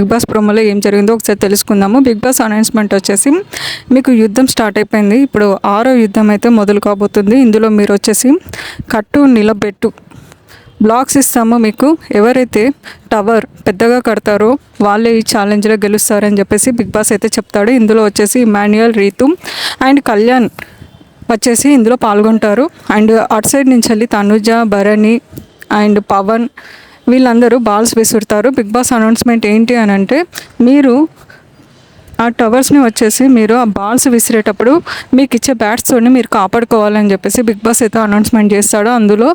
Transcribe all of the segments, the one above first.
Big boss ప్రోమోలో ఏం జరిగిందో ఒకసారి తెలుసుకుందాము. బిగ్ బాస్ అనౌన్స్మెంట్ వచ్చేసి మీకు యుద్ధం స్టార్ట్ అయిపోయింది. ఇప్పుడు 6వ యుద్ధం అయితే మొదలు కాబోతుంది. ఇందులో మీరు వచ్చేసి కట్టు నిలబెట్టు బ్లాక్స్ ఇస్తాము. మీకు ఎవరైతే టవర్ పెద్దగా కడతారో వాళ్ళే ఈ ఛాలెంజ్లో గెలుస్తారని చెప్పేసి బిగ్ బాస్ అయితే చెప్తాడు. ఇందులో వచ్చేసి ఇమాన్యుయల్, రీతు అండ్ కళ్యాణ్ వచ్చేసి ఇందులో పాల్గొంటారు. అండ్ అటు సైడ్ నుంచి వెళ్ళి తనుజ, భరణి అండ్ పవన్ వీళ్ళందరూ బాల్స్ విసురుతారు. బిగ్ బాస్ అనౌన్స్మెంట్ ఏంటి అని అంటే, మీరు ఆ టవర్స్ని వచ్చేసి మీరు ఆ బాల్స్ విసిరేటప్పుడు మీకు ఇచ్చే బ్యాట్స్తోని మీరు కాపాడుకోవాలని చెప్పేసి బిగ్ బాస్ అయితే అనౌన్స్మెంట్ చేస్తాడు. అందులో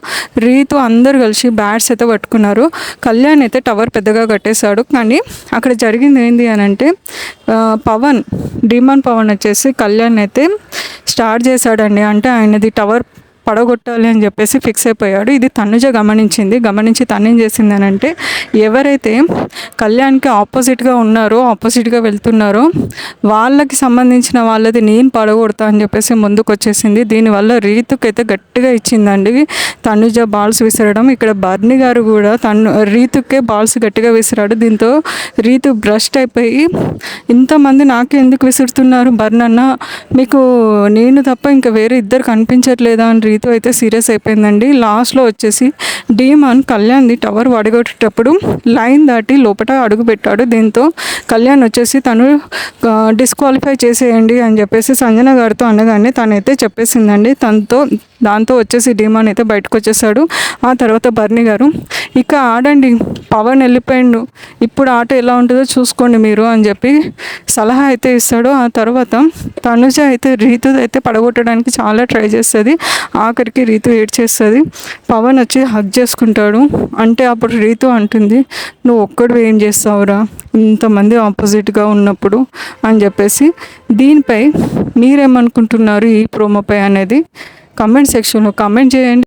రీతు అందరు కలిసి బ్యాట్స్ అయితే పట్టుకున్నారు. కళ్యాణ్ అయితే టవర్ పెద్దగా కట్టేశాడు. కానీ అక్కడ జరిగింది ఏంటి అని అంటే, పవన్ డిమాండ్ పవన్ వచ్చేసి కళ్యాణ్ అయితే స్టార్ట్ చేశాడండి. అంటే ఆయనది టవర్ పడగొట్టాలి అని చెప్పేసి ఫిక్స్ అయిపోయాడు. ఇది తనుజ గమనించి తను ఏం చేసింది అని అంటే, ఎవరైతే కళ్యాణ్కి ఆపోజిట్గా వెళ్తున్నారో వాళ్ళకి సంబంధించిన వాళ్ళది నేను పడగొడతా అని చెప్పేసి ముందుకు వచ్చేసింది. దీనివల్ల రీతుకి అయితే గట్టిగా ఇచ్చిందండి తనుజ బాల్స్ విసరడం. ఇక్కడ బర్ని గారు కూడా రీతుకే బాల్స్ గట్టిగా విసిరాడు. దీంతో రీతు బ్రస్ట్ అయిపోయి, ఇంతమంది నాకే ఎందుకు విసురుతున్నారు బర్నన్న, మీకు నేను తప్ప ఇంకా వేరే ఇద్దరు కనిపించట్లేదా అని రీతు అయితే సీరియస్ అయిపోయిందండి. లాస్ట్లో వచ్చేసి డీమాన్ కళ్యాణ్ది టవర్ వడగొట్టేటప్పుడు లైన్ దాటి లోపల అడుగు పెట్టాడు. దీంతో కళ్యాణ్ వచ్చేసి తను డిస్క్వాలిఫై చేసేయండి అని చెప్పేసి సంజన గారితో అనగానే తనైతే చెప్పేసిందండి. దాంతో వచ్చేసి డీమాన్ అయితే బయటకు వచ్చేసాడు. ఆ తర్వాత బర్ని గారు, ఇక ఆడండి, పవన్ వెళ్ళిపోయిండు, ఇప్పుడు ఆట ఎలా ఉంటుందో చూసుకోండి మీరు అని చెప్పి సలహా అయితే ఇస్తాడు. ఆ తర్వాత తనుజ అయితే రీతు అయితే పడగొట్టడానికి చాలా ట్రై చేస్తుంది. ఆఖరికి రీతు ఏడ్చేస్తుంది. పవన్ వచ్చి హగ్ చేసుకుంటాడు. అంటే అప్పుడు రీతు అంటుంది, నువ్వు ఒక్కడు ఏం చేస్తావురా ఇంతమంది ఆపోజిట్గా ఉన్నప్పుడు అని చెప్పేసి. దీనిపై మీరేమనుకుంటున్నారు ఈ ప్రోమోపై అనేది కమెంట్ సెక్షన్లో కామెంట్ చేయండి.